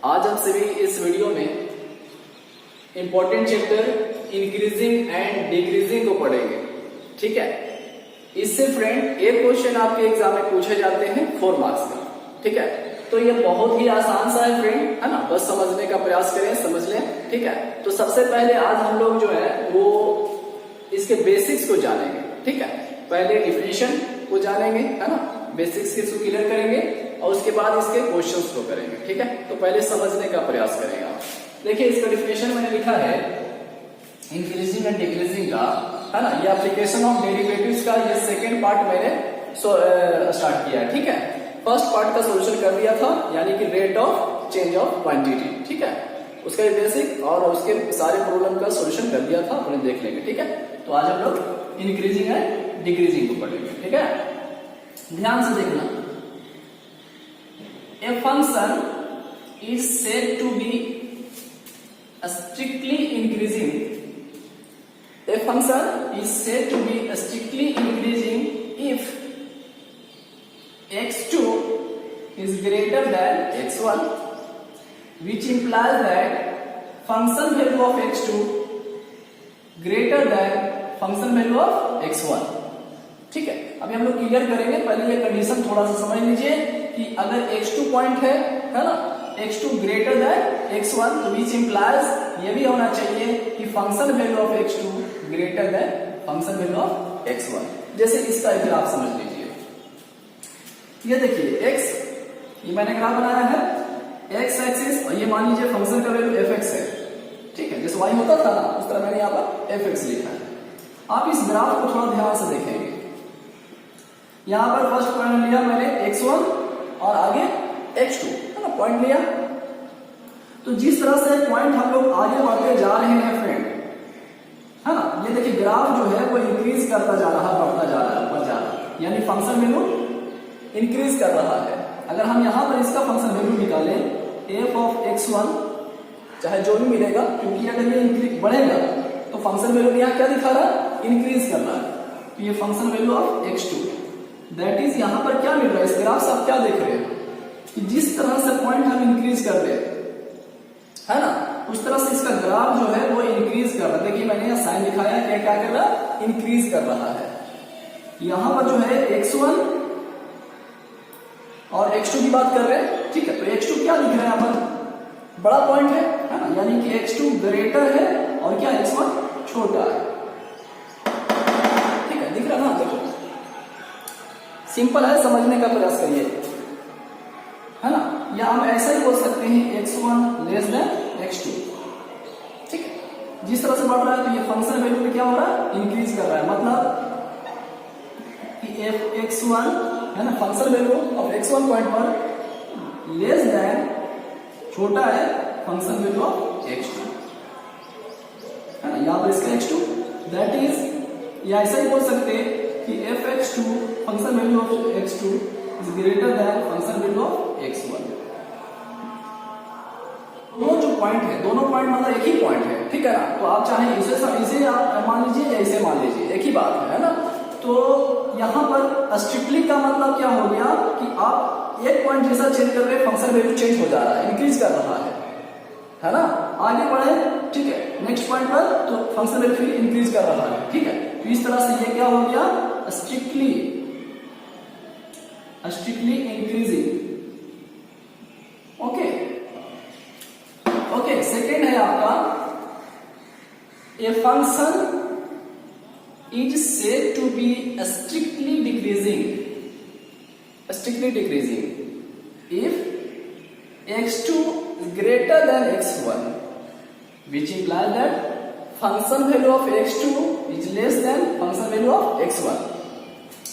आज हम सभी इस वीडियो में important chapter increasing and decreasing को पढ़ेंगे। ठीक है, इससे फ्रेंड एक क्वेश्चन आपके एग्जाम में पूछे जाते हैं 4 मार्क्स का। ठीक है, तो ये बहुत ही आसान सा है फ्रेंड, है ना, बस समझने का प्रयास करें, समझ लें। ठीक है, तो सबसे पहले आज हम लोग जो है वो इसके बेसिक्स को जानेंगे। ठीक है, पहले डिफिनेशन को जानेंगे, है ना, बेसिक्स के क्लियर करेंगे और उसके बाद इसके क्वेश्चंस को करेंगे। ठीक है, तो पहले समझने का प्रयास करेंगे आप। देखिए, इसका डिफिनेशन मैंने लिखा है इंक्रीजिंग एंड डिक्रीजिंग का, है ना, ये एप्लीकेशन ऑफ डेरिवेटिव्स का ये सेकेंड पार्ट मैंने स्टार्ट किया है। ठीक है, फर्स्ट पार्ट का सोल्यूशन कर दिया था, यानी कि rate of change of quantity. ठीक है, उसका बेसिक और उसके सारे प्रॉब्लम का सोल्यूशन कर दिया था, अपने देख लेंगे। ठीक है, तो आज हम लोग इंक्रीजिंग एंड डिक्रीजिंग को पढ़ेंगे। ठीक है, ध्यान से देखना। A function is said to be strictly increasing. A function is said to be strictly increasing if x2 is greater than x1, which implies that function value of x2 greater than function value of x1. ठीक है, अभी हम लोग clear करेंगे। पहले ये condition थोड़ा सा समझ लीजिए कि अगर x2 पॉइंट है ना, x2 ग्रेटर देन x1, तो विच इंप्लाइज ये भी होना चाहिए कि function value of x2 greater then function value of x1। जैसे इसका एक ग्राफ समझ लीजिए, ये देखिए x, ये मैंने ग्राफ बनाया है x एक्सिस, और ये मान लीजिए फंक्शन का वैल्यू fx है। ठीक है, जैसे y होता था ना, उस तरह मैंने यहाँ पर fx लिखा है। आप इस ग्राफ को थोड़ा ध्यान से देखेंगे। यहाँ पर फर्स्ट पॉइंट लिया मैंने x1 और आगे x2, है ना, पॉइंट लिया। तो जिस तरह से पॉइंट हम लोग आगे बढ़ते जा रहे हैं फ्रेंड, है ना, ये देखिए ग्राफ जो है वो इंक्रीज करता जा रहा है, बढ़ता जा रहा है, ऊपर जा रहा है, यानी फंक्शन वैल्यू इंक्रीज कर रहा है। अगर हम यहाँ पर इसका फंक्शन वैल्यू निकालें f ऑफ x1, चाहे जो भी मिलेगा, क्योंकि अगर ये बढ़ेगा तो फंक्शन वैल्यू यहाँ क्या दिखा रहा है, इंक्रीज कर रहा है। तो ये function value of x2, that is यहाँ पर क्या मिल रहा है, इस ग्राफ से आप क्या देख रहे हैं कि जिस तरह से पॉइंट हम इंक्रीज कर रहे हैं, है ना, उस तरह से इसका ग्राफ जो है वो इंक्रीज कर रहा है। देखिए मैंने यहाँ साइन दिखाया है, क्या कर रहा है, इंक्रीज कर रहा है। यहाँ पर जो है x1 और x2 की बात कर रहे हैं। ठीक है, तो x2 क्या दिख रहा है, यहाँ पर बड़ा पॉइंट है ना, यानी कि x2 ग्रेटर है और क्या x1 छोटा है। ठीक है, दिख रहा है ना, देखो सिंपल है, समझने का प्रयास करिए, है ना, या हम ऐसा ही बोल सकते हैं x1 लेस देन x2। ठीक है, जिस तरह से बढ़ रहा है तो ये फंक्शन वैल्यू में क्या हो रहा है, इंक्रीज कर रहा है, मतलब कि f(x1) है ना, function value of x1 point पर लेस देन छोटा है फंक्शन वैल्यू ऑफ x2, है ना, यहाँ पर इसका x2, दैट इज, या ऐसा ही बोल सकते हैं कि f(x2) function value of x2 is greater than function value of x1। दोनों जो पॉइंट है, दोनों पॉइंट मतलब एक ही पॉइंट है। ठीक है ना, तो आप चाहे इसे आप मान लीजिए या इसे मान लीजिए, एक ही बात है ना। तो यहाँ पर स्ट्रिक्टली का मतलब क्या हो गया कि आप एक पॉइंट जैसा चेंज कर रहे हैं, फंक्शन वैल्यू चेंज हो जा रहा है, इंक्रीज कर रहा है ना, आगे बढ़े, ठीक है, नेक्स्ट पॉइंट पर तो फंक्शन वैल्यू फिर इंक्रीज कर रहा है। ठीक है, तो इस तरह से ये क्या हो गया, strictly increasing. Okay okay, second है आपका, a function is said to be strictly decreasing if x2 greater than x1, which implies that function value of x2 is less than function value of x1।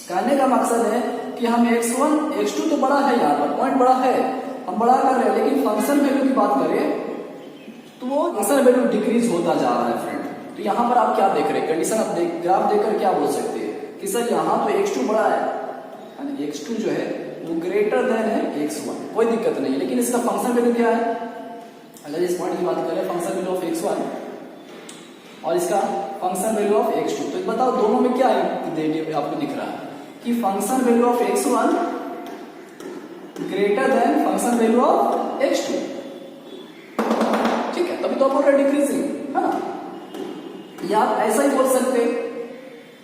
कहने का मकसद है कि हम x2 तो बड़ा है, यहाँ पर पॉइंट बड़ा है, हम बड़ा कर रहे हैं, लेकिन फंक्शन वैल्यू की बात करें तो वो फंक्शन वैल्यू डिक्रीज होता जा रहा है फ्रेंड। तो यहाँ पर आप क्या देख रहे हैं, कंडीशन आप ग्राफ देखकर क्या बोल सकते हैं कि सर यहाँ तो x2 बड़ा है, x2 जो है वो ग्रेटर देन है x1, कोई दिक्कत नहीं है, लेकिन इसका फंक्शन वैल्यू क्या है, अगर इस पॉइंट की बात करें फंक्शन वैल्यू ऑफ x1 और इसका फंक्शन वैल्यू ऑफ x2, तो बताओ दोनों में क्या आपको दिख रहा है कि function value of x1 greater than function value of x2। आप बोल रहे डिक्रीजिंग, है ना। या आप ऐसा ही बोल सकते,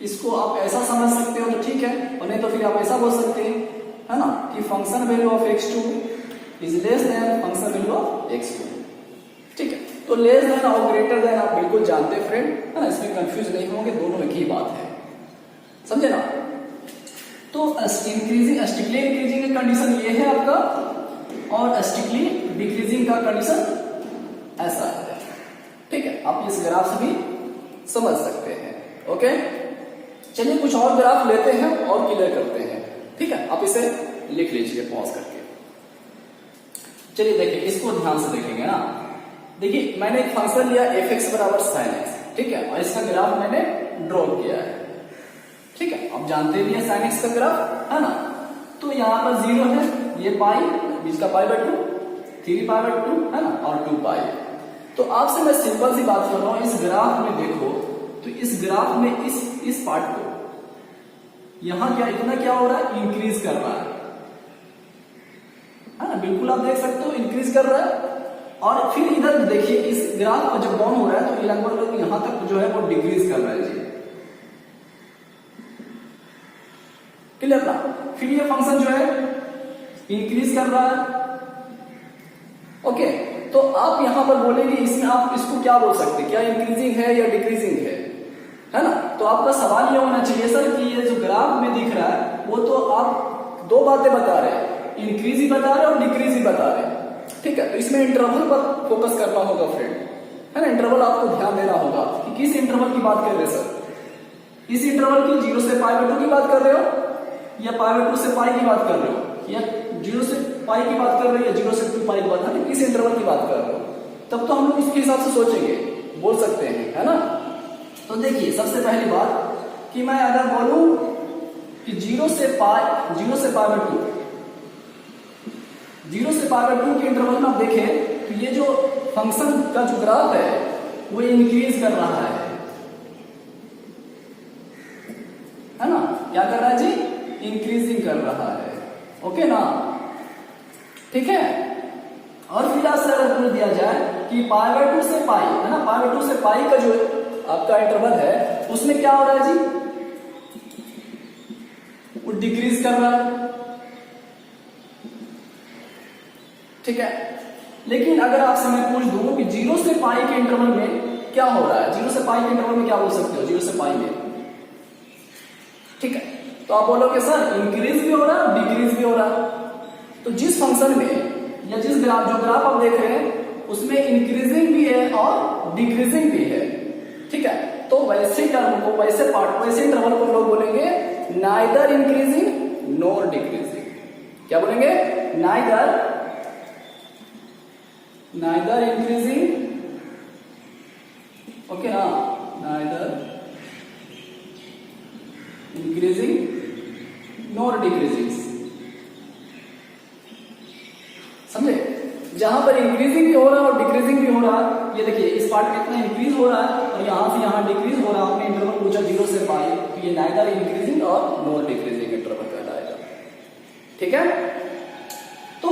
इसको आप ऐसा समझ सकते हो तो ठीक है, और नहीं तो फिर आप ऐसा बोल सकते हैं, है ना, कि function value of x2 is less than function value of x1। ठीक है, तो लेस देन और ग्रेटर देन आप बिल्कुल जानते हैं फ्रेंड, है ना, इसमें कंफ्यूज नहीं होंगे, दोनों एक ही बात है, समझे ना। तो इंक्रीजिंग स्ट्रिक्टली इंक्रीजिंग का कंडीशन ये है आपका, और स्ट्रिक्टली डिक्रीजिंग का कंडीशन ऐसा है। ठीक है, आप इस ग्राफ से भी समझ सकते हैं। ओके, चलिए कुछ और ग्राफ लेते हैं और क्लियर करते हैं। ठीक है, आप इसे लिख लीजिए पॉज करके। चलिए देखिए, इसको ध्यान से देखेंगे ना। देखिए, मैंने एक फंक्शन लिया f(x) बराबर sin x, ठीक है, और इसका ग्राफ मैंने ड्रॉ किया है। ठीक है, आप जानते भी है sin x का ग्राफ, है ना। तो यहाँ पर 0 है, ये पाई, बीच का π/2, 3π/2, है ना, और 2π। तो आपसे मैं सिंपल सी बात कर रहा हूं, इस ग्राफ में देखो, तो इस ग्राफ में इस पार्ट को यहां क्या इतना क्या हो रहा है, इंक्रीज कर रहा है ना, बिल्कुल आप देख सकते हो इंक्रीज कर रहा है। और फिर इधर देखिए, इस ग्राफ को जब डाउन हो रहा है तो ये लगभग यहां तक जो है वो डिक्रीज कर रहा है जी। क्लियर ना। फिर ये फंक्शन जो है इंक्रीज कर रहा है। ओके, तो आप यहां पर बोलेंगे, इसमें आप इसको क्या बोल सकते हैं, क्या इंक्रीजिंग है या डिक्रीजिंग है ना। तो आपका सवाल ये होना चाहिए सर कि ये जो ग्राफ में दिख रहा है वो तो आप दो बातें बता रहे हैं, इंक्रीज ही बता रहे हैं और डिक्रीज ही बता रहे हैं। ठीक है, तो इसमें इंटरवल पर फोकस करना होगा फ्रेंड, है ना। इंटरवल आपको ध्यान देना होगा कि किस इंटरवल की बात कर रहे हैं सर। इस इंटरवल की 0 से π/2 की बात कर रहे हो, या π/2 से पाई की बात कर रहे हो, या 0 से पाई की बात कर रहे हो, या 0 से 2π की बात, है, किस इंटरवल की बात कर रहे हो। तब तो हम लोग इसके हिसाब से सोचेंगे, बोल सकते हैं, है ना। तो देखिए, सबसे पहली बात कि मैं अगर बोलूं कि 0 से π/2 के इंटरवल में आप देखें तो ये जो फंक्शन का जो ग्राफ है वो इंक्रीज कर रहा है ना। क्या कर रहा है जी, इंक्रीजिंग कर रहा है। ओके ना, ठीक है। और फिर से अगर बोल दिया जाए कि π/2 से पाई, है ना, π/2 से पाई का जो आपका इंटरवल है उसमें क्या हो रहा है जी, वो डिक्रीज कर रहा है। ठीक है, लेकिन अगर आपसे मैं पूछ दूं कि 0 से पाई के इंटरवल में क्या हो रहा है, 0 से पाई के इंटरवल में क्या बोल सकते हो, 0 से पाई में। ठीक है, तो आप बोलोगे सर इंक्रीज भी हो रहा है, डिक्रीज भी हो रहा है। तो जिस फंक्शन में या जिस ग्राफ, जो ग्राफ आप देख रहे हैं उसमें इंक्रीजिंग भी है और डिक्रीजिंग भी है। ठीक है, तो वैसे टर्म को, वैसे पार्ट को, वैसे इंटरवल को लोग बोलेंगे नाइदर इंक्रीजिंग नॉर डिक्रीजिंग। क्या बोलेंगे, नाइदर इंक्रीजिंग, ओके ना, नाइदर इंक्रीजिंग नॉर डिक्रीजिंग। समझे, जहां पर इंक्रीजिंग भी हो रहा है और डिक्रीजिंग भी हो रहा है। ये देखिए, इस पार्ट में इतना इंक्रीज हो रहा है और यहां से यहां डिक्रीज हो रहा है। आपने इंटरवल पूछा 0 से पाई, तो ये नाइदर इंक्रीजिंग और नॉर डिक्रीजिंग इंटरवल कहलाएगा। ठीक है, तो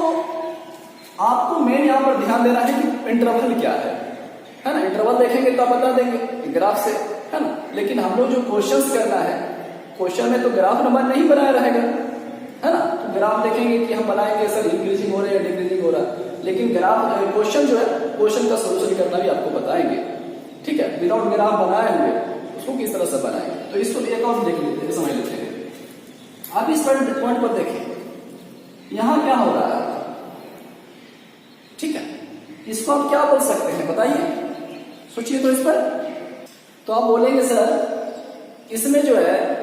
आपको मेन यहां पर ध्यान देना है कि इंटरवल क्या है ना। इंटरवल देखेंगे तो आप बता देंगे ग्राफ से, है ना। लेकिन हम लोग जो क्वेश्चंस करना है, क्वेश्चन में तो ग्राफ नंबर नहीं बनाया रहेगा, है ना। तो ग्राफ देखेंगे कि हम बनाएंगे सर इंक्रीजिंग हो रहा है या डिक्रीजिंग हो रहा है, लेकिन ग्राफ क्वेश्चन जो है, क्वेश्चन का सोल्यूशन करना भी आपको बताएंगे। ठीक है, विदाउट ग्राफ बनाए हुए उसको किस तरह से बनाएंगे, तो इसको एक और देख लेते हैं, समझ लेते हैं। आप इस पॉइंट पर देखें, यहां क्या हो रहा है। ठीक है, इसको आप क्या बोल सकते हैं बताइए, सोचिए तो इस पर। तो आप बोलेंगे सर इसमें जो है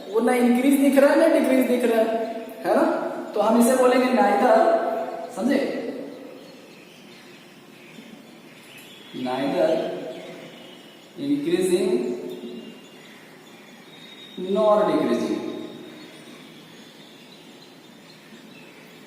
वो ना इंक्रीज दिख रहा है ना डिक्रीज दिख रहा है ना। तो हम इसे बोलेंगे नाइदर, समझे, neither increasing nor decreasing.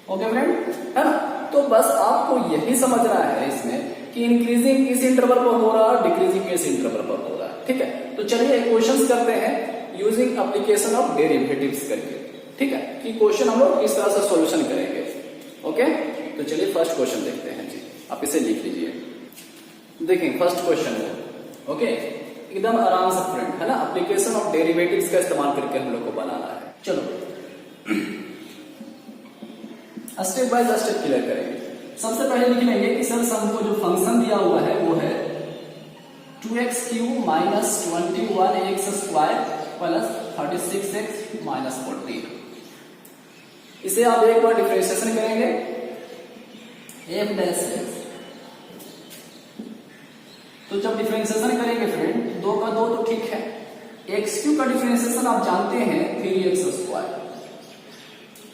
Okay friend, है ना। तो बस आपको यही समझना है इसमें कि इंक्रीजिंग किस इंटरवल पर हो रहा है, डिक्रीजिंग किस इंटरवल पर हो रहा है। ठीक है, तो चलिए क्वेश्चंस करते हैं यूजिंग एप्लीकेशन ऑफ डेरिवेटिव्स करके। ठीक है, कि क्वेश्चन हम लोग इस तरह से सॉल्यूशन करेंगे। ओके, तो चलिए फर्स्ट क्वेश्चन देखते हैं जी, आप इसे लिख लीजिए। देखें फर्स्ट क्वेश्चन है, ओके, एकदम आराम से फ्रेंड, है ना, एप्लीकेशन ऑफ डेरिवेटिव्स का इस्तेमाल करके हम लोग को बनाना है। चलो स्टेप बाय स्टेप क्लियर करेंगे। सबसे पहले लिख लेंगे कि सर हमको जो फंक्शन दिया हुआ है वो है 2x³ minus 21x² plus 36x minus 14। इसे आप एक बार डिफरेंशिएशन करेंगे f डैश x, तो जब डिफरेंशिएशन करेंगे फ्रेंड 2 का 2 तो ठीक है, x³ का डिफरेंशिएशन आप जानते हैं 3x²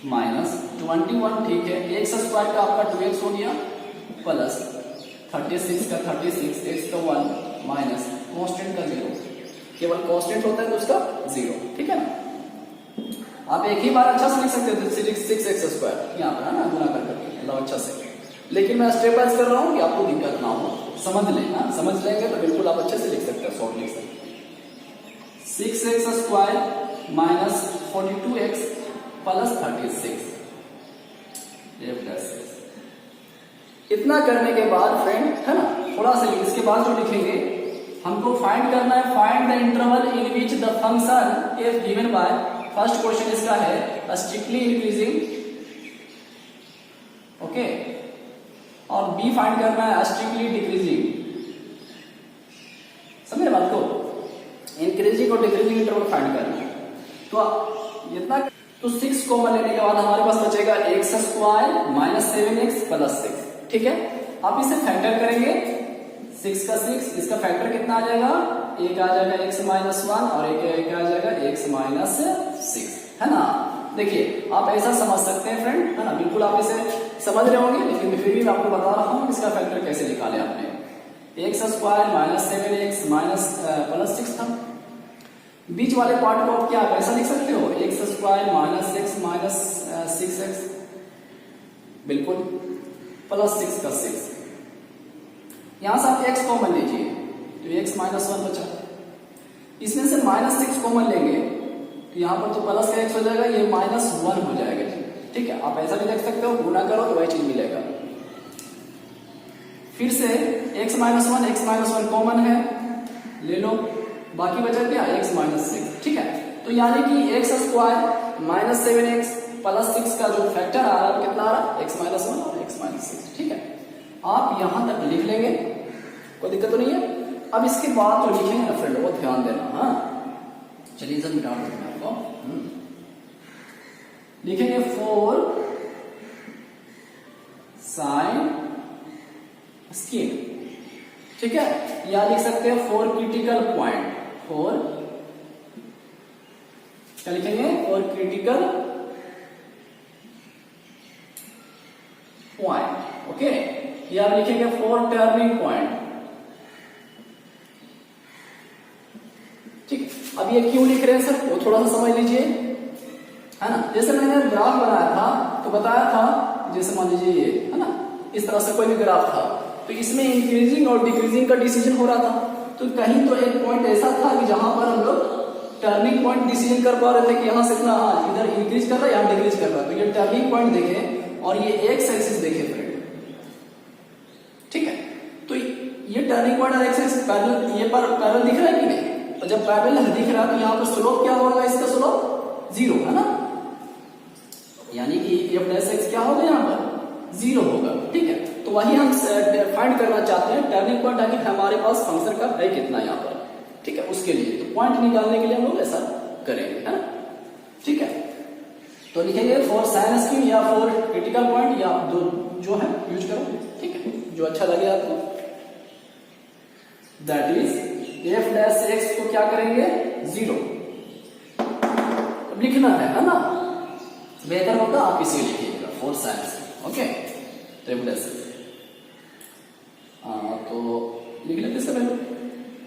माइनस 21 ठीक है, x² का आपका 2x हो गया प्लस 36 का 36, x का 1 माइनस कांस्टेंट का 0, केवल कांस्टेंट होता है तो उसका 0, ठीक है ना। आप एक ही बार अच्छा से लिख सकते थे 6x² यहाँ पर, है ना, गुना करके मतलब अच्छा से, लेकिन मैं स्टेप वाइज कर रहा हूँ कि आपको दिक्कत ना हो, समझ लें ना, समझ लेंगे तो बिल्कुल आप अच्छे से लिख सकते हैं, शॉर्ट लिख सकते हैं। 6x² माइनस 42x प्लस 36 इतना करने के बाद फ्रेंड, है ना, थोड़ा सा इसके बाद जो लिखेंगे हमको फाइंड करना है, find the interval in which the function if given by, first question इसका है स्ट्रिक्टली इंक्रीजिंग, ओके, और बी फाइंड करना है स्ट्रिक्टली डिक्रीजिंग। समझे बात को, इंक्रीजिंग और डिक्रीजिंग इंटरवल फाइंड करना है। तो इतना, तो 6 कॉमन लेने के बाद हमारे पास बचेगा x² माइनस 7x प्लस 6, ठीक है। आप इसे फैक्टर करेंगे, 6 का 6, इसका फैक्टर कितना आ जाएगा, एक आ जाएगा x माइनस 1 और एक आ जाएगा x माइनस 6, है ना। देखिए आप ऐसा समझ सकते हैं फ्रेंड, है ना, बिल्कुल आप इसे समझ रहे होंगे, लेकिन फिर भी मैं आपको बता रहा हूं इसका फैक्टर कैसे निकाले आपने। x² minus 7x minus plus 6 था, बीच वाले पार्ट को आप क्या ऐसा लिख सकते हो, x² minus x minus 6x बिल्कुल प्लस 6 का 6, यहां से आप x कॉमन लीजिए तो x माइनस 1 बचा, इसमें से माइनस 6 कॉमन लेंगे तो यहां पर तो प्लस का x हो जाएगा, ये माइनस 1 हो जाएगा, ठीक है। आप ऐसा भी देख सकते हो, गुना करो तो वही चीज मिलेगा। फिर से x माइनस 1 कॉमन है, ले लो, बाकी बचा क्या x माइनस 6, ठीक है। तो यानी कि x² माइनस 7x प्लस 6 का जो फैक्टर आ रहा है कितना आ रहा है, x माइनस 1 और x माइनस 6, ठीक है। आप यहां तक लिख लेंगे, कोई दिक्कत तो नहीं है। अब इसके बाद जो लिखेंगे ना फ्रेंड वो ध्यान देना, हाँ, चलिए सर मिटा देते हैं आपको, लिखेंगे 4 साइन स्क्वायर, ठीक है, या लिख सकते हैं 4 क्रिटिकल पॉइंट, 4 क्या लिखेंगे, 4 क्रिटिकल पॉइंट, ओके, या लिखेंगे 4 टर्निंग पॉइंट, ठीक है। अब ये क्यों लिख रहे हैं सर, वो थोड़ा सा समझ लीजिए, है ना। जैसे मैंने ग्राफ बनाया था तो बताया था, जैसे मान लीजिए ये, है ना, इस तरह से कोई भी ग्राफ था तो इसमें इंक्रीजिंग और डिक्रीजिंग का डिसीजन हो रहा था, तो कहीं तो एक पॉइंट ऐसा था कि जहां पर हम लोग टर्निंग पॉइंट डिसीजन कर पा रहे थे कि यहां से इतना, हाँ, इधर इंक्रीज कर रहा है, यहां डिक्रीज कर रहा है, तो ये टर्निंग पॉइंट देखें और ये एक्स एक्सिस देखें फ्रेंड, ठीक है। तो ये टर्निंग पॉइंट और एक्स एक्सिस पैरेलल, ये पैरेलल दिख रहा है कि नहीं, तो जब पैरेलल दिख रहा है तो यहाँ पर स्लोप क्या होगा, इसका स्लोप 0 है ना, यानी कि f डैश x क्या होगा, यहाँ पर 0 होगा, ठीक है। तो वही हम फाइंड करना चाहते हैं, टर्निंग पॉइंट आगे हमारे पास फंक्शन का है कितना यहाँ पर, ठीक है, उसके लिए तो पॉइंट निकालने के लिए हम लोग ऐसा करेंगे, है ना, ठीक है। तो लिखेंगे 4 साइन स्क्वायर या 4 क्रिटिकल पॉइंट, या जो है यूज करो, ठीक है, जो अच्छा लगे आपको। That is f dash x को क्या करेंगे, 0 अब लिखना है ना, बेहतर होगा आप इसे लिखिएगा 4 sign, okay, f dash x। तो लिख लेते हैं पहले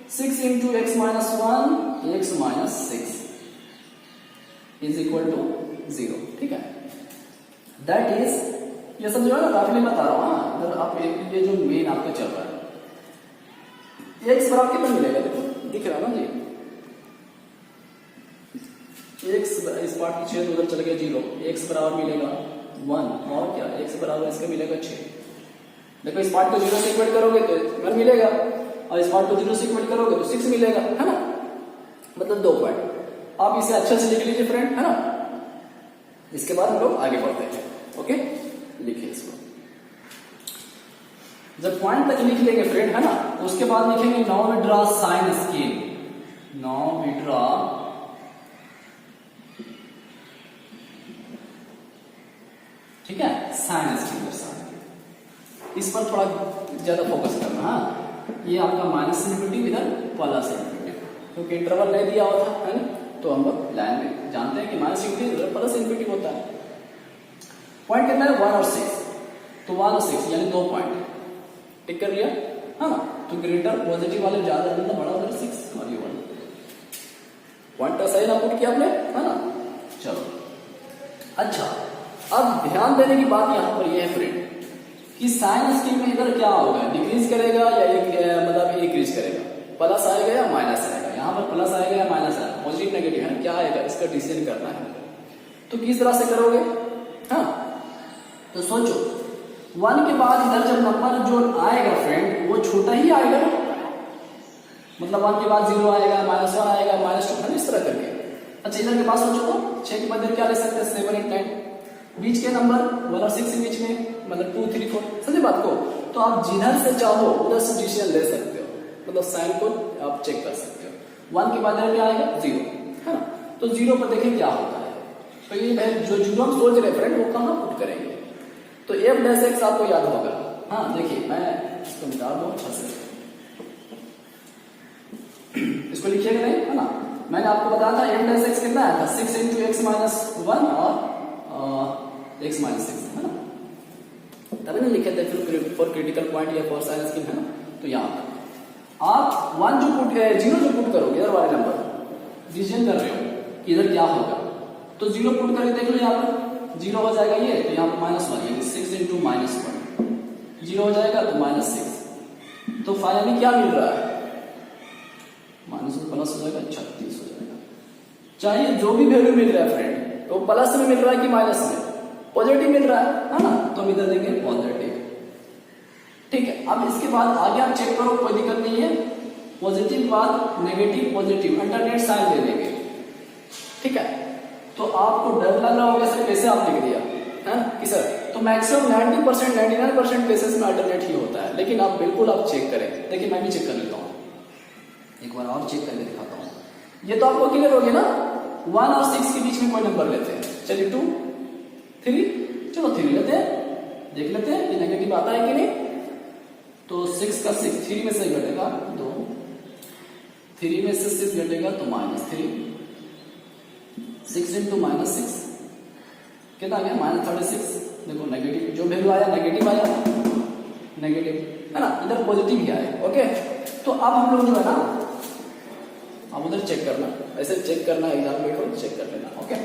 6 into x minus 1 x minus 6 is equal to 0, ठीक है। दैट इज, ये सब जो है ना काफी मैं बता रहा हूँ, अगर आप ये जो मेन आपका चल रहा है, x बराबर कितना मिलेगा, देखो दिख रहा है ना जी, x इस पार्ट की 6 उधर चल गया 0, x बराबर मिलेगा 1, और क्या x बराबर इसका मिलेगा 6, देखो इस पार्ट को 0 से इक्वेट करोगे तो 1 मिलेगा, और इस पार्ट को 0 से इक्वेट करोगे तो 6 मिलेगा, है ना, मतलब 2 पॉइंट। आप इसे अच्छे से लिख लीजिए फ्रेंड, है ना। इसके बाद हम लोग आगे बढ़ते हैं। ओके, लिखिए इसको। जब पॉइंट तक लिख लेंगे फ्रेंड, है ना, उसके बाद लिखेंगे now we draw sign scheme. Now we draw ठीक है साइन स्कीम दर्शाएंगे। इस पर थोड़ा ज्यादा फोकस करना। हाँ, ये आपका माइनस इन्फिनिटी इधर प्लस इन्फिनिटी, क्योंकि इंटरवल नहीं दिया हुआ था, है ना, तो हम लोग लाइन में जानते हैं कि माइनस इन्फिनिटी इधर प्लस इन्फिनिटी होता है। पॉइंट कितना है 1 और 6, तो 1 और 6 यानी 2 पॉइंट टिक कर लिया, है ना। तो ग्रेटर पॉजिटिव वाले ज्यादा मतलब बड़ा उधर 6 और ये 1 पॉइंट का सही ना पुट किया आपने, है ना। चलो अच्छा, अब ध्यान देने की बात यहां पर यह है फ्रेंड कि साइन स्कीम में इधर क्या होगा, डिक्रीज करेगा या मतलब इंक्रीज करेगा, प्लस आएगा या माइनस आएगा। यहाँ पर प्लस आएगा या माइनस आएगा, पॉजिटिव नेगेटिव है, क्या आएगा इसका डिसीजन करना है। तो किस तरह से करोगे, हाँ, तो सोचो 1 के बाद इधर जब नंबर जो आएगा फ्रेंड वो छोटा ही आएगा ना, मतलब 1 के बाद 0 आएगा, -1 आएगा, -2, इस तरह करके। अच्छा इधर के पास सोचो तो 6 के बाद इधर क्या ले सकते हैं 7, 8, 9, बीच के नंबर 1 और 6 के बीच में मतलब 2, 3, 4, समझे बात को। तो आप जिधर से चाहो उधर से डिसीजन ले सकते हो, मतलब साइन को आप चेक कर सकते हो। 1 के बाद क्या आएगा 0, है ना, तो 0 पर देखें क्या होता है। तो ये जो 0 हम सोच रहे फ्रेंड वो कहाँ पुट करेंगे, तो f डैश x आपको याद होगा। हाँ देखिए मैं इसको मिटा दूं अच्छा से, इसको लिखिएगा नहीं, है ना। मैंने आपको बताया था f डैश x कितना आया था 6 into x minus 1 और x minus 6, है ना, तभी नहीं लिखे थे फॉर क्रिटिकल पॉइंट या फॉर साइन स्कीम, है ना। तो यहाँ पर आप 1 जो पुट है 0 जो पुट करोगे इधर वाले नंबर डिसीजन कर रहे हो कि इधर क्या होगा, तो 0 पुट करके देख लो, यहाँ पर 0 हो जाएगा ये, तो यहाँ पर -1 यानी 6 into -1 0 हो जाएगा तो -6, तो फाइनली क्या मिल रहा है -1 प्लस हो जाएगा 36 हो जाएगा। चाहे जो भी वैल्यू मिल रहा है फ्रेंड, तो प्लस में मिल रहा है कि माइनस में, पॉजिटिव मिल रहा है ना, तो हम इधर देंगे पॉजिटिव। ठीक है, अब इसके बाद आगे आप चेक करो, कोई दिक्कत नहीं है, पॉजिटिव बाद नेगेटिव पॉजिटिव अल्टरनेट साइन ले लेंगे। ठीक है, तो आपको डर लग रहा होगा सर कैसे आप लिख दिया है कि सर, तो मैक्सिमम 90% 99% केसेस में अल्टरनेट ही होता है, लेकिन आप बिल्कुल आप चेक करें। देखिए मैं भी चेक कर लेता हूँ, एक बार और चेक करके दिखाता हूँ। ये तो आपको क्लियर हो गया ना, 1 और 6 के बीच में कोई नंबर लेते हैं, चलिए 2, 3, चलो 3 लेते हैं, देख लेते हैं ये नेगेटिव आता है कि नहीं। तो 6 का 6 3 में से घटेगा 2, 3 में से 6 घटेगा तो -3, 6 into -6 कितना आ गया -36। देखो नेगेटिव जो वैल्यू आया नेगेटिव आया, नेगेटिव है ना, इधर पॉजिटिव ही आया। ओके, तो अब हम लोग जो है ना, अब उधर चेक करना, ऐसे चेक करना, एग्जाम में बैठो चेक कर लेना। ओके,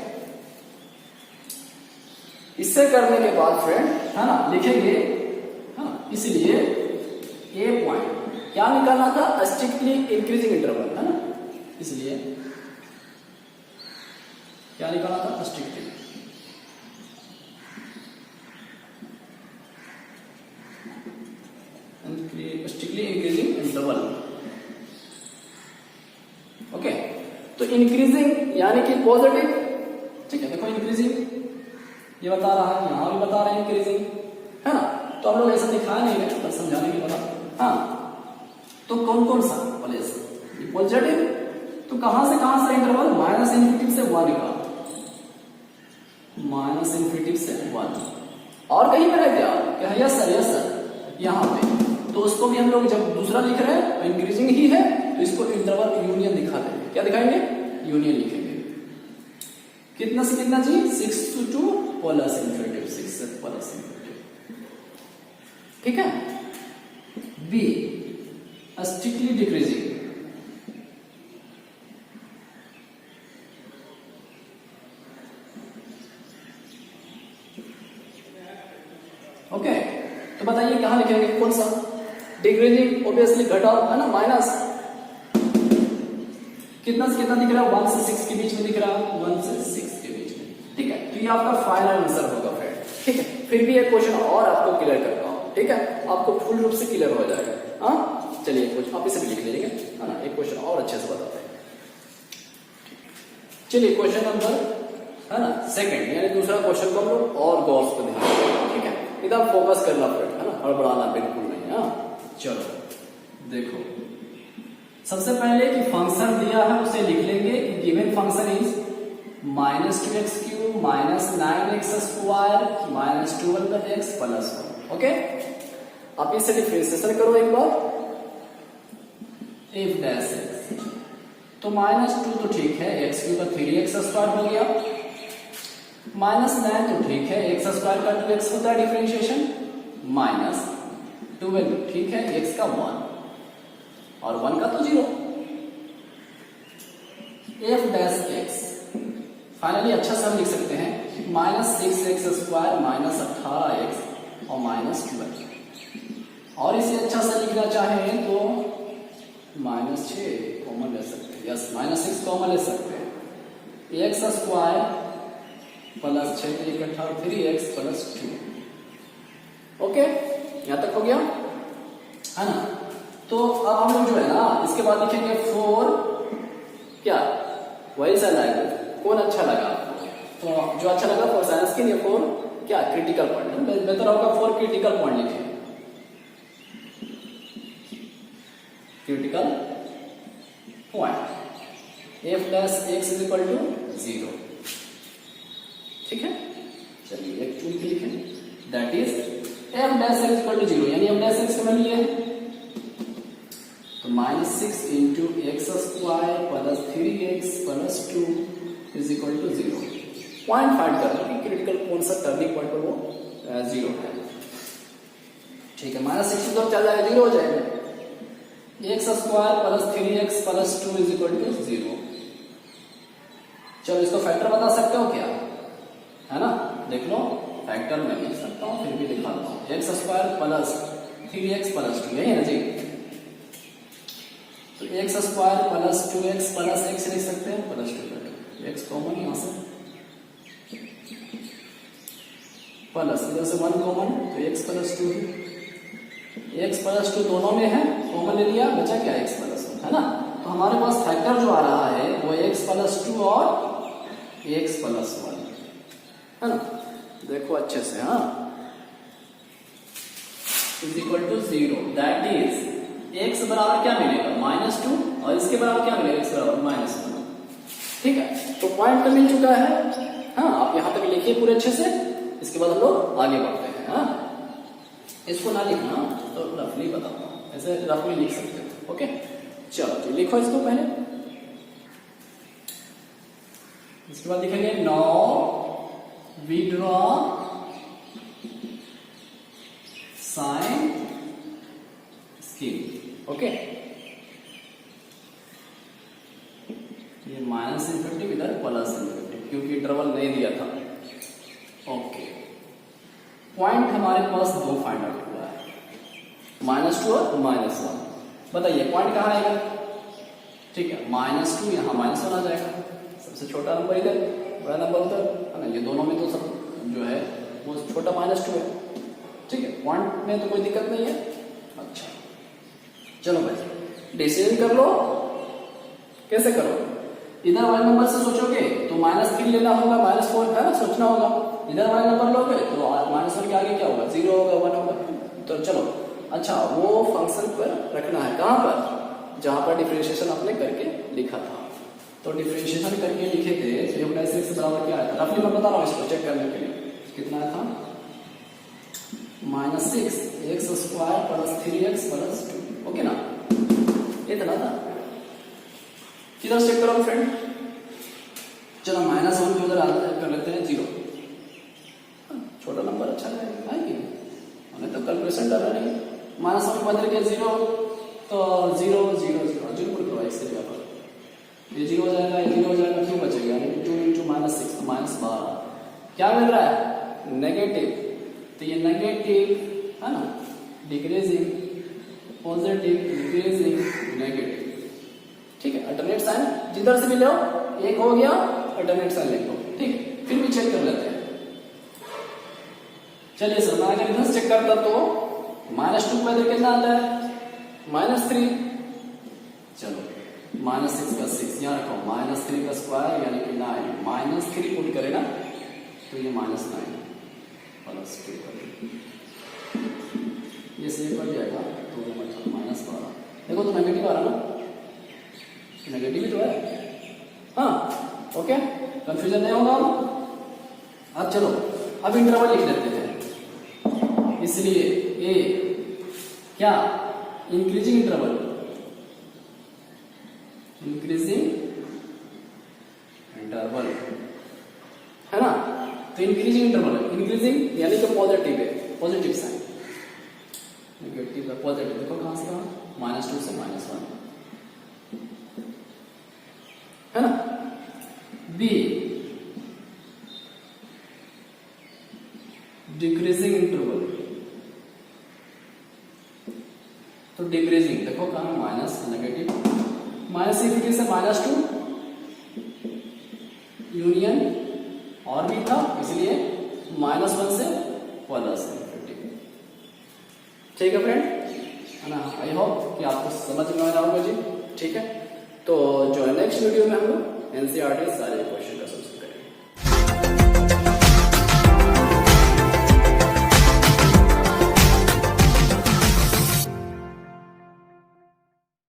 इससे करने के बाद फ्रेंड है ना लिखेंगे, हाँ, इसलिए ए पॉइंट क्या निकालना था, स्ट्रिक्टली इंक्रीजिंग इंटरवल, है ना, इसलिए क्या निकाला था स्ट्रिक्टली इंक्रीजिंग इंटरवल। ओके, तो इंक्रीजिंग यानी कि पॉजिटिव। ठीक है, देखो इंक्रीजिंग ये बता रहा है, यहां भी बता रहे हैं इंक्रीजिंग, है ना, तो हम लोग ऐसा दिखा नहीं रहे पर समझाने की बता। हाँ, तो कौन कौन सा प्लेस पॉजिटिव, तो कहां से इंटरवल -∞ से 1 का, -∞ से 1 और कहीं पर है क्या यस सर यहां पे, तो उसको भी हम लोग जब दूसरा लिख रहे हैं तो इंक्रीजिंग ही है, तो इसको इंटरवल यूनियन दिखा देंगे। क्या दिखाएंगे, यूनियन लिखेंगे। कितना से कितना जी 6 to 2 प्लस इन्फिनिटी, 6 से प्लस इन्फिनिटी। ठीक है, बी स्ट्रिक्टली डिक्रीजिंग, ओके, तो बताइए कहां लिखेंगे, कौन सा डिक्रीजिंग, ऑब्वियसली घटाओ, है ना, माइनस कितना से कितना दिख रहा है 1 से 6 के बीच में दिख रहा है, 1 से 6 के बीच में। ठीक है, तो ये आपका फाइनल आंसर होगा फ्रेंड। ठीक है, फिर भी एक क्वेश्चन और आपको क्लियर करता हूं। ठीक है, आपको फुल रूप से क्लियर हो जाएगा। हाँ चलिए क्वेश्चन आप इसे भी लिख लीजिएगा, है ना, एक क्वेश्चन और अच्छे से बताते हैं। चलिए क्वेश्चन नंबर, है ना, सेकंड, यानी दूसरा क्वेश्चन को हम लोग और गौर से ध्यान देंगे, ठीक है, एकदम फोकस करना फ्रेंड, है ना, हड़बड़ाना बिल्कुल नहीं। हाँ चलो देखो, सबसे पहले कि फंक्शन दिया है उसे लिख लेंगे कि given function is -2x³ -9x² -12x +1। Okay, आप इसे डिफरेंशिएशन करो एक बार, f डैश x, तो -2 तो ठीक है, x³ का 3x² हो गया, -9 तो ठीक है, x² का 2x होता है डिफरेंशिएशन, -12 ठीक है, x का 1 और 1 का तो 0। f डैश x फाइनली अच्छा सा हम लिख सकते हैं -6x² -18x और -12, और इसे अच्छा सा लिखना चाहें तो -6 कॉमन ले सकते हैं, यस -6 कॉमन ले सकते हैं, x² +6 3x +2। ओके, यहां तक हो गया, है ना। तो अब हम लोग जो है ना इसके बाद लिखेंगे 4, क्या वही सा लाएंगे, कौन अच्छा लगा आपको, तो जो अच्छा लगा फॉर साइंस के लिए 4 क्या क्रिटिकल पॉइंट, बेहतर होगा 4 क्रिटिकल पॉइंट लिखें, critical point f dash x = 0, ठीक है। चलिए एक चुन के लिखें, that is f dash x = 0, यानी f डैश x का लिए तो -6 × x² + 3x + 2 = 0। पॉइंट फाइंड करना कि क्रिटिकल कौन सा टर्निंग पॉइंट पर वो 0 है, ठीक है। -6 तो चल जाएगा, 0 हो जाएगा, x² + 3x + 2 = 0। चलो इसको फैक्टर बता सकते हो क्या, है ना, देख लो, फैक्टर में लिख सकता हूँ, फिर भी दिखा देता हूँ, x² + 3x + 2, यही है ना जी, तो x² + 2x + x लिख सकते हैं, +2, x कॉमन यहां से, प्लस इधर से 1 कॉमन, तो x + 2 x + 2 दोनों में है, कॉमन ले लिया, बचा क्या x + 1, है ना। तो हमारे पास फैक्टर जो आ रहा है वो x + 2 और x + 1, है ना, देखो अच्छे से, हाँ, = 0, दैट इज x बराबर क्या मिलेगा -2 और इसके बराबर क्या मिलेगा, x बराबर -1, ठीक है। तो पॉइंट तो मिल चुका है, हाँ, आप यहां तक लिखिए पूरे अच्छे से, इसके बाद हम लोग आगे बढ़ते हैं। हाँ, इसको ना लिखना तो रफली बताता हूं, ऐसे रफली लिख सकते हो। ओके, चलो तो लिखो इसको पहले, इसके बाद लिखेंगे now we draw sign scheme. Okay, ये -∞ इधर +∞, क्योंकि इंटरवल नहीं दिया था। ओके, पॉइंट हमारे पास 2 फाइंड आउट हुआ है, -2 और -1। बताइए पॉइंट कहाँ आएगा, ठीक है, -2 यहाँ -1 आ जाएगा, सबसे छोटा नंबर इधर, बड़ा नंबर उधर, है ना, ये दोनों में तो सब जो है वो छोटा -2 है, ठीक है, पॉइंट में तो कोई दिक्कत नहीं है। अच्छा चलो भाई डिसीजन कर लो, कैसे करो, इधर वाले नंबर से सोचोगे तो -3 लेना होगा, -4 है ना, सोचना होगा, इधर वाले नंबर लोगे तो -1 के आगे क्या होगा, 0 होगा, 1 होगा, तो चलो अच्छा वो फंक्शन पर रखना है, कहां पर, जहां पर डिफरेंशिएशन आपने करके लिखा था, तो डिफरेंशिएशन करके लिखे थे, तो f डैश x बराबर क्या आया था, रफली मैं बता रहा हूं इसको चेक करने के लिए, कितना था, -6x² + 3x + 2, ओके ना, इतना था। किधर चेक करो फ्रेंड, चलो -1 को उधर कर लेते हैं 0, छोटा नंबर अच्छा लगेगा, है कि हमने तो कैलकुलेशन कर रहे हैं, -1 को बदल के 0, तो 0 0 0 0 करो, इससे क्या पर ये 0 हो जाएगा, ये 0 हो जाएगा, क्यों बचेगा, 2 × -6 तो -12, क्या मिल रहा है, नेगेटिव, तो ये नेगेटिव है ना, डिक्रीजिंग, पॉजिटिव, डिक्रीजिंग, नेगेटिव, ठीक है। अल्टरनेट साइन जिधर से भी लो, एक हो गया, अल्टरनेट साइन लिख लो, ठीक है, फिर भी चेक कर लेते हैं। चलिए सर, मैं अगर इधर चेक करता तो -2 का इधर कितना आता है -3। चलो -6 का 6 यहाँ रखो, -3 का स्क्वायर यानी कि 9, -3 पुट करे ना तो ये -9 +2 कर ये सेव कर जाएगा तो मतलब -12। देखो तो नेगेटिव आ रहा ना, नेगेटिव ही तो है। हाँ ओके, कंफ्यूजन नहीं होगा। अब चलो अब इंटरवल लिख लेते हैं। इसलिए ए क्या इंक्रीजिंग इंटरवल, इंक्रीजिंग इंटरवल है ना। तो इंक्रीजिंग इंटरवल, इंक्रीजिंग यानी कि पॉजिटिव है, पॉजिटिव साइन, नेगेटिव है पॉजिटिव। देखो कहां से कहां, -2 से -1 है ना। बी डिक्रीजिंग इंटरवल, तो डिक्रीजिंग देखो कहां माइनस नेगेटिव, -3 से -2 यूनियन और भी था इसलिए -1 से +, ठीक है फ्रेंड है ना। आई होप कि आपको समझ में आ रहा होगा जी, ठीक है। तो जो नेक्स्ट वीडियो में हम लोग एनसीईआरटी सारे क्वेश्चन